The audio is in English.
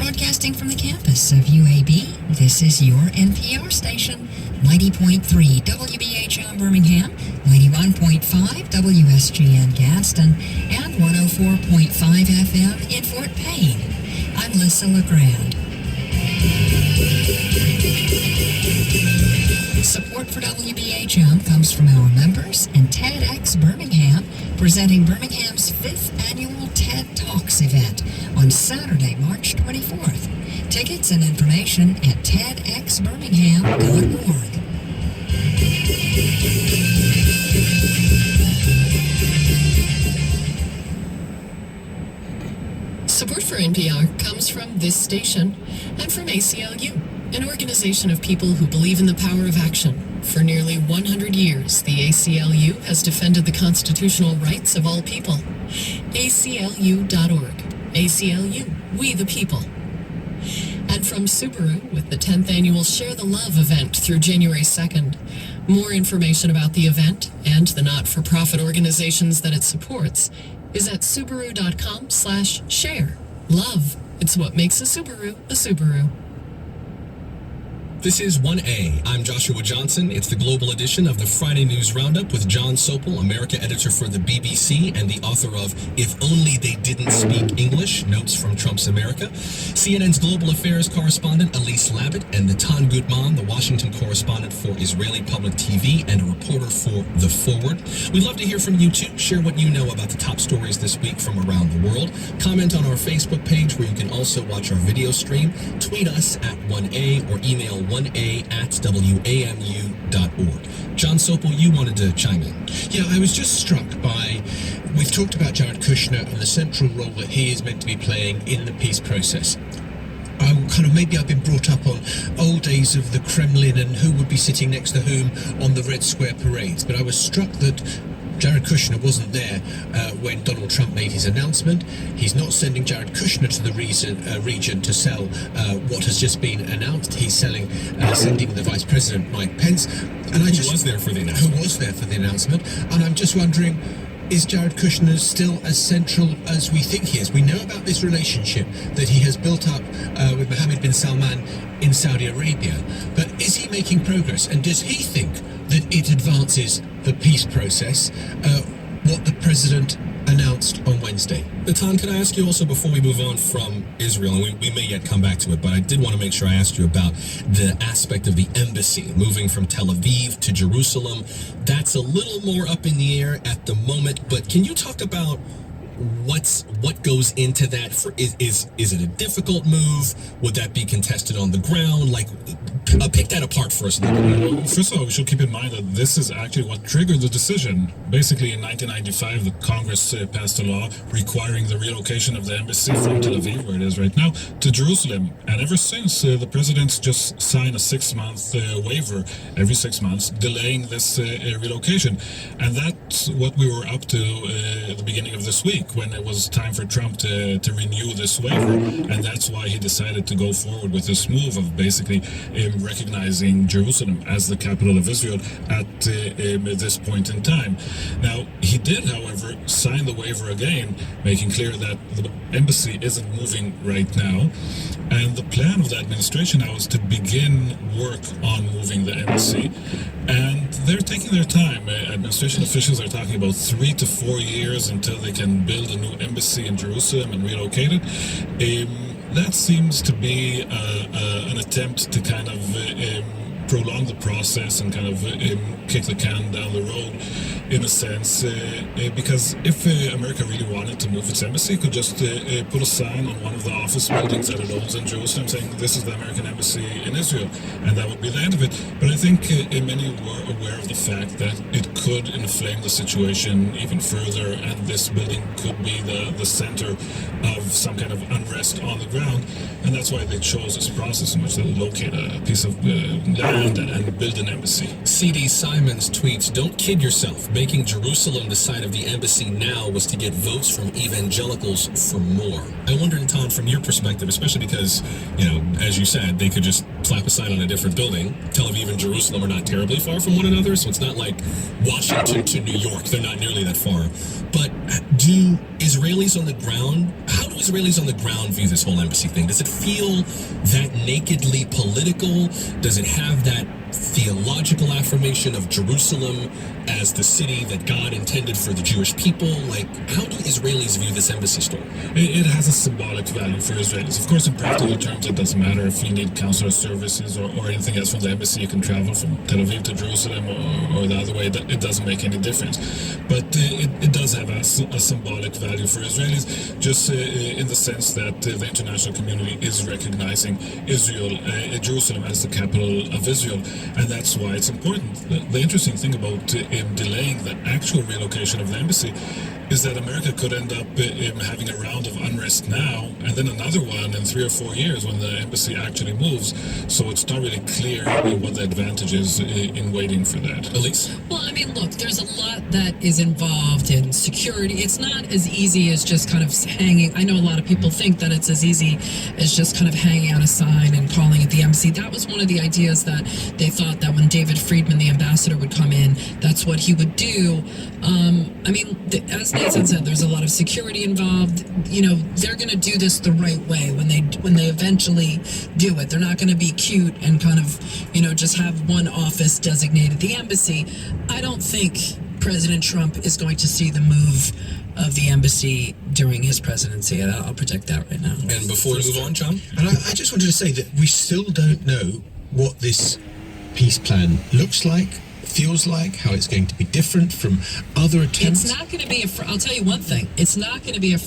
Broadcasting from the campus of UAB, this is your NPR station, 90.3 WBHM Birmingham, 91.5 WSGN Gaston, and 104.5 FM in Fort Payne. I'm Lissa LeGrand. Support for WBHM comes from our members and TEDx Birmingham, presenting Birmingham's 5th annual TED Talks event on Saturday, March 24th. Tickets and information at tedxbirmingham.org. Support for NPR comes from this station and from ACLU, an organization of people who believe in the power of action. For nearly 100 years, the ACLU has defended the constitutional rights of all people. ACLU.org. ACLU, we the people. And from Subaru, with the 10th annual Share the Love event through January 2nd. More information about the event and the not-for-profit organizations that it supports is at Subaru.com/share. Love. It's what makes a Subaru a Subaru. This is 1A. I'm Joshua Johnson. It's the global edition of the Friday News Roundup with John Sopel, America editor for the BBC and the author of If Only They Didn't Speak English, Notes from Trump's America, CNN's global affairs correspondent Elise Labott, and Natan Gutman, the Washington correspondent for Israeli Public TV and a reporter for The Forward. We'd love to hear from you too. Share what you know about the top stories this week from around the world. Comment on our Facebook page where you can also watch our video stream. Tweet us at 1A or email 1A@WAMU.org. John Sopel, you wanted to chime in. Yeah, I was just struck by, we've talked about Jared Kushner and the central role that he is meant to be playing in the peace process. Maybe I've been brought up on old days of the Kremlin and who would be sitting next to whom on the Red Square parades, but I was struck that Jared Kushner wasn't there when Donald Trump made his announcement. He's not sending Jared Kushner to the region to sell what has just been announced. He's sending the Vice President Mike Pence, who was there for the announcement. And I'm just wondering, is Jared Kushner still as central as we think he is? We know about this relationship that he has built up with Mohammed bin Salman in Saudi Arabia, but is he making progress? And does he think that it advances the peace process, what the president announced on Wednesday? Natan, can I ask you also, before we move on from Israel, and we may yet come back to it, but I did want to make sure I asked you about the aspect of the embassy moving from Tel Aviv to Jerusalem. That's a little more up in the air at the moment, but can you talk about what goes into that? Is it a difficult move? Would that be contested on the ground? Pick that apart for us a little bit. Well, first of all, we should keep in mind that this is actually what triggered the decision. Basically, in 1995, the Congress passed a law requiring the relocation of the embassy from Tel Aviv, where it is right now, to Jerusalem. And ever since, the president's just signed a 6-month waiver every 6 months, delaying this relocation. And that's what we were up to at the beginning of this week, when it was time for Trump to renew this waiver. And that's why he decided to go forward with this move of basically recognizing Jerusalem as the capital of Israel at this point in time. Now, he did, however, sign the waiver again, making clear that the embassy isn't moving right now. And the plan of the administration now is to begin work on moving the embassy. And they're taking their time. Administration officials are talking about 3 to 4 years until they can build a new embassy in Jerusalem and relocate it. That seems to be an attempt to kind of prolong the process and kind of kick the can down the road, in a sense, because if America really wanted to move its embassy, it could just put a sign on one of the office buildings that it owns in Jerusalem saying this is the American embassy in Israel, and that would be the end of it. But I think many were aware of the fact that it could inflame the situation even further, and this building could be the center of some kind of unrest on the ground, and that's why they chose this process in which they locate a piece of land and build an embassy. C.D. Simons tweets, "Don't kid yourself. Making Jerusalem the site of the embassy now was to get votes from evangelicals for more." I wonder, Natan, from your perspective, especially because, as you said, they could just slap a sign on a different building. Tel Aviv and Jerusalem are not terribly far from one another, so it's not like Washington to New York. They're not nearly that far. But how do Israelis on the ground view view this whole embassy thing? Does it feel that nakedly political? Does it have that theological affirmation of Jerusalem as the city that God intended for the Jewish people? Like, how do Israelis view this embassy story? It has a symbolic value for Israelis. Of course, in practical terms, it doesn't matter if you need consular services or anything else from the embassy. You can travel from Tel Aviv to Jerusalem or the other way. It doesn't make any difference. But it does have a symbolic value for Israelis, just in the sense that the international community is recognizing Israel, Jerusalem, as the capital of Israel. And that's why it's important. The interesting thing about delaying the actual relocation of the embassy is that America could end up having a round of unrest now and then another one in 3 or 4 years when the embassy actually moves. So it's not really clear what the advantage is in waiting for that. Elise? Well, I mean, look, there's a lot that is involved in security. It's not as easy as just kind of hanging. I know a lot of people think that it's as easy as just kind of hanging out a sign and calling it the embassy. That was one of the ideas that they thought that when David Friedman, the ambassador, would come in, that's what he would do. I mean, as Nathan said, there's a lot of security involved. You know, they're going to do this the right way when they eventually do it. They're not going to be cute and kind of, just have one office designated the embassy. I don't think President Trump is going to see the move of the embassy during his presidency. I'll predict that right now. And before we move on, John? And I just wanted to say that we still don't know what this peace plan looks like, feels like, how it's going to be different from other attempts. It's not going to be I'll tell you one thing. It's not going to be a